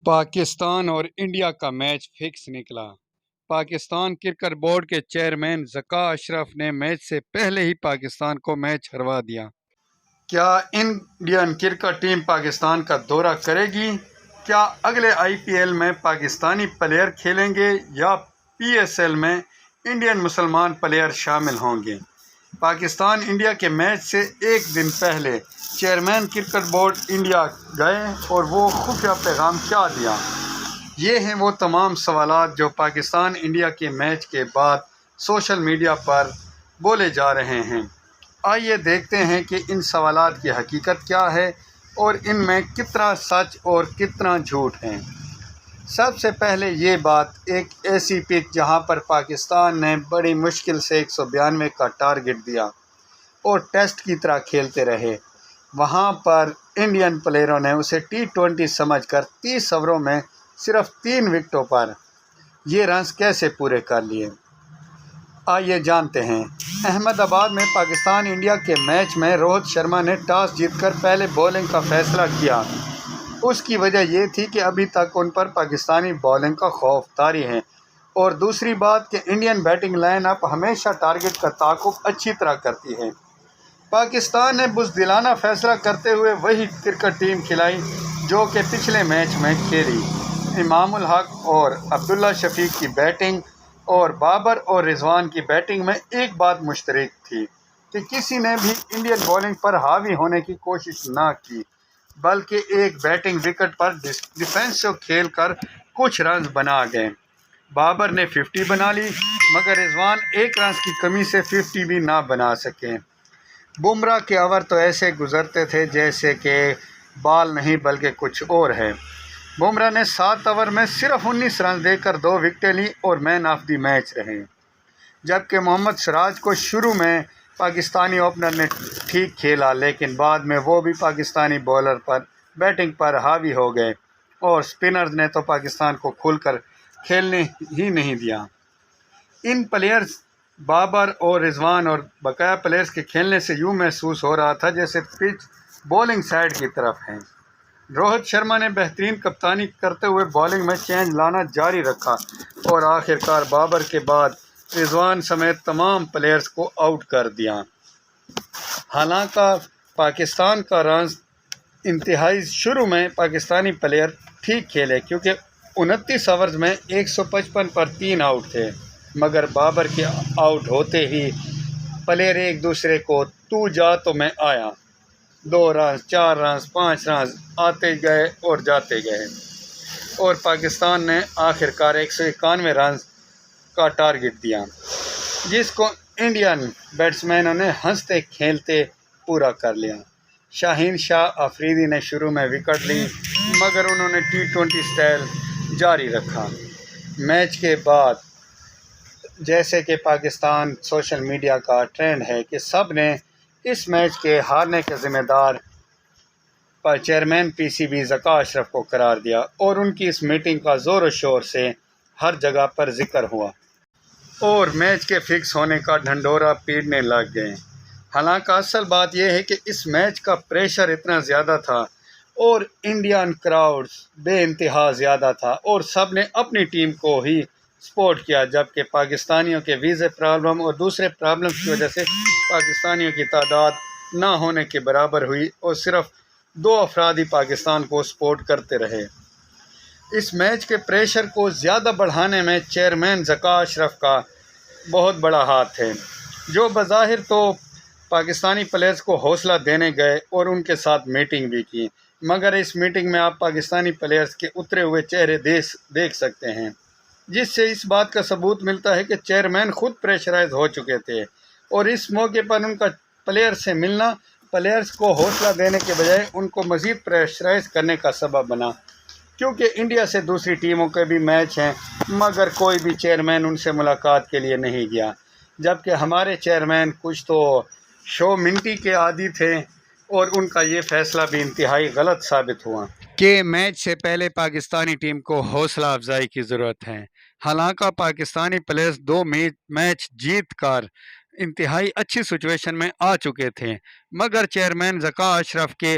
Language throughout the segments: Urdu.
پاکستان اور انڈیا کا میچ فکس نکلا۔ پاکستان کرکٹ بورڈ کے چیئرمین ذکا اشرف نے میچ سے پہلے ہی پاکستان کو میچ ہروا دیا۔ کیا انڈین کرکٹ ٹیم پاکستان کا دورہ کرے گی؟ کیا اگلے IPL میں پاکستانی پلیئر کھیلیں گے یا PSL میں انڈین مسلمان پلیئر شامل ہوں گے؟ پاکستان انڈیا کے میچ سے ایک دن پہلے چیئرمین کرکٹ بورڈ انڈیا گئے اور وہ خفیہ پیغام کیا دیا؟ یہ ہیں وہ تمام سوالات جو پاکستان انڈیا کے میچ کے بعد سوشل میڈیا پر بولے جا رہے ہیں۔ آئیے دیکھتے ہیں کہ ان سوالات کی حقیقت کیا ہے اور ان میں کتنا سچ اور کتنا جھوٹ ہے۔ سب سے پہلے یہ بات، ایک ایسی پچ جہاں پر پاکستان نے بڑی مشکل سے 192 کا ٹارگٹ دیا اور ٹیسٹ کی طرح کھیلتے رہے، وہاں پر انڈین پلیئروں نے اسے T20 سمجھ کر 30 اووروں میں صرف 3 وکٹوں پر یہ رنز کیسے پورے کر لیے؟ آئیے جانتے ہیں۔ احمد آباد میں پاکستان انڈیا کے میچ میں روہت شرما نے ٹاس جیت کر پہلے بولنگ کا فیصلہ کیا۔ اس کی وجہ یہ تھی کہ ابھی تک ان پر پاکستانی بولنگ کا خوف طاری ہے، اور دوسری بات کہ انڈین بیٹنگ لائن اپ ہمیشہ ٹارگٹ کا تعاقب اچھی طرح کرتی ہے۔ پاکستان نے بزدلانہ فیصلہ کرتے ہوئے وہی کرکٹ ٹیم کھلائی جو کہ پچھلے میچ میں کھیلی۔ امام الحق اور عبداللہ شفیق کی بیٹنگ اور بابر اور رضوان کی بیٹنگ میں ایک بات مشترک تھی کہ کسی نے بھی انڈین بولنگ پر حاوی ہونے کی کوشش نہ کی، بلکہ ایک بیٹنگ وکٹ پر ڈیفینسو کھیل کر کچھ رنز بنا گئے۔ بابر نے 50 بنا لی، مگر رضوان ایک رنز کی کمی سے 50 بھی نہ بنا سکے۔ بمراہ کے اوور تو ایسے گزرتے تھے جیسے کہ بال نہیں بلکہ کچھ اور ہے۔ بمراہ نے 7 اوور میں صرف 19 رنز دے کر 2 وکٹیں لی اور مین آف دی میچ رہے، جبکہ محمد سراج کو شروع میں پاکستانی اوپنر نے ٹھیک کھیلا، لیکن بعد میں وہ بھی پاکستانی بولر پر بیٹنگ پر حاوی ہو گئے اور سپنرز نے تو پاکستان کو کھل کر کھیلنے ہی نہیں دیا۔ ان پلیئرز بابر اور رضوان اور بقیہ پلیئرز کے کھیلنے سے یوں محسوس ہو رہا تھا جیسے پچ بولنگ سائڈ کی طرف ہے۔ روہت شرما نے بہترین کپتانی کرتے ہوئے بالنگ میں چینج لانا جاری رکھا اور آخرکار بابر کے بعد رضوان سمیت تمام پلیئرز کو آؤٹ کر دیا۔ حالانکہ پاکستان کا رنز انتہائی شروع میں پاکستانی پلیئر ٹھیک کھیلے کیونکہ 29 اوورز میں 155 پر 3 آؤٹ تھے، مگر بابر کے آؤٹ ہوتے ہی پلیئر ایک دوسرے کو تو جا تو میں آیا، 2 رنز 4 رنز 5 رنز آتے گئے اور جاتے گئے، اور پاکستان نے آخرکار 191 رنز کا ٹارگٹ دیا، جس کو انڈین بیٹسمینوں نے ہنستے کھیلتے پورا کر لیا۔ شاہین شاہ آفریدی نے شروع میں وکٹ لی، مگر انہوں نے T20 سٹائل جاری رکھا۔ میچ کے بعد جیسے کہ پاکستان سوشل میڈیا کا ٹرینڈ ہے کہ سب نے اس میچ کے ہارنے کے ذمہ دار چیئرمین PCB ذکا اشرف کو قرار دیا، اور ان کی اس میٹنگ کا زور و شور سے ہر جگہ پر ذکر ہوا اور میچ کے فکس ہونے کا ڈھنڈورا پیٹنے لگ گئے۔ حالانکہ اصل بات یہ ہے کہ اس میچ کا پریشر اتنا زیادہ تھا اور انڈین کراؤڈ بے انتہا زیادہ تھا، اور سب نے اپنی ٹیم کو ہی سپورٹ کیا، جبکہ پاکستانیوں کے ویزے پرابلم اور دوسرے پرابلمز کی وجہ سے پاکستانیوں کی تعداد نہ ہونے کے برابر ہوئی اور صرف 2 افراد ہی پاکستان کو سپورٹ کرتے رہے۔ اس میچ کے پریشر کو زیادہ بڑھانے میں چیئرمین ذکا اشرف کا بہت بڑا ہاتھ ہے، جو بظاہر تو پاکستانی پلیئرز کو حوصلہ دینے گئے اور ان کے ساتھ میٹنگ بھی کی، مگر اس میٹنگ میں آپ پاکستانی پلیئرز کے اترے ہوئے چہرے دیکھ سکتے ہیں، جس سے اس بات کا ثبوت ملتا ہے کہ چیئرمین خود پریشرائز ہو چکے تھے، اور اس موقع پر ان کا پلیئر سے ملنا پلیئرز کو حوصلہ دینے کے بجائے ان کو مزید پریشرائز کرنے کا سبب بنا، کیونکہ انڈیا سے دوسری ٹیموں کے بھی میچ ہیں، مگر کوئی بھی چیئرمین ان سے ملاقات کے لیے نہیں گیا، جبکہ ہمارے چیئرمین کچھ تو شو منٹی کے عادی تھے، اور ان کا یہ فیصلہ بھی انتہائی غلط ثابت ہوا کہ میچ سے پہلے پاکستانی ٹیم کو حوصلہ افزائی کی ضرورت ہے۔ حالانکہ پاکستانی پلیئرز 2 میچ جیت کر انتہائی اچھی سچویشن میں آ چکے تھے، مگر چیئرمین ذکا اشرف کے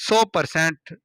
100%